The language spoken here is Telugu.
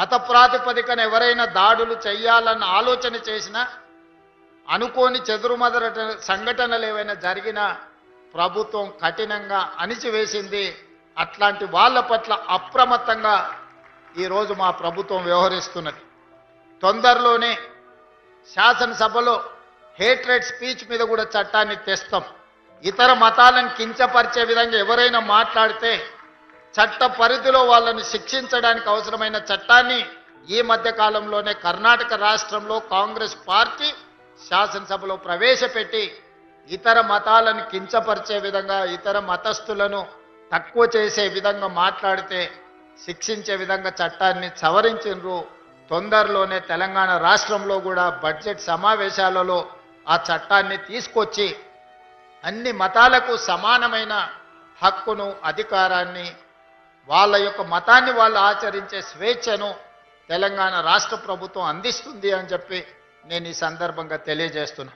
మత ప్రాతిపదికన ఎవరైనా దాడులు చేయాలన్న ఆలోచన చేసినా అనుకోని చెదురుమదర సంఘటనలు ఏవైనా జరిగినా ప్రభుత్వం కఠినంగా అణిచివేసింది. అట్లాంటి వాళ్ళ పట్ల అప్రమత్తంగా ఈరోజు మా ప్రభుత్వం వ్యవహరిస్తున్నది. తొందరలోనే శాసనసభలో హేట్రెడ్ స్పీచ్ మీద కూడా చట్టాన్ని తెస్తాం. ఇతర మతాలను కించపరిచే విధంగా ఎవరైనా మాట్లాడితే చట్ట పరిధిలో వాళ్ళను శిక్షించడానికి అవసరమైన చట్టాన్ని ఈ మధ్య కాలంలోనే కర్ణాటక రాష్ట్రంలో కాంగ్రెస్ పార్టీ శాసనసభలో ప్రవేశపెట్టి ఇతర మతాలను కించపరిచే విధంగా ఇతర మతస్థులను తక్కువ చేసే విధంగా మాట్లాడితే శిక్షించే విధంగా చట్టాన్ని సవరించిండ్రు. తొందరలోనే తెలంగాణ రాష్ట్రంలో కూడా బడ్జెట్ సమావేశాలలో ఆ చట్టాన్ని తీసుకొచ్చి అన్ని మతాలకు సమానమైన హక్కును అధికారాన్ని వాళ్ళ యొక్క మతాన్ని వాళ్ళు ఆచరించే స్వేచ్ఛను తెలంగాణ రాష్ట్ర ప్రభుత్వం అందిస్తుంది అని చెప్పి నేను ఈ సందర్భంగా తెలియజేస్తున్నా.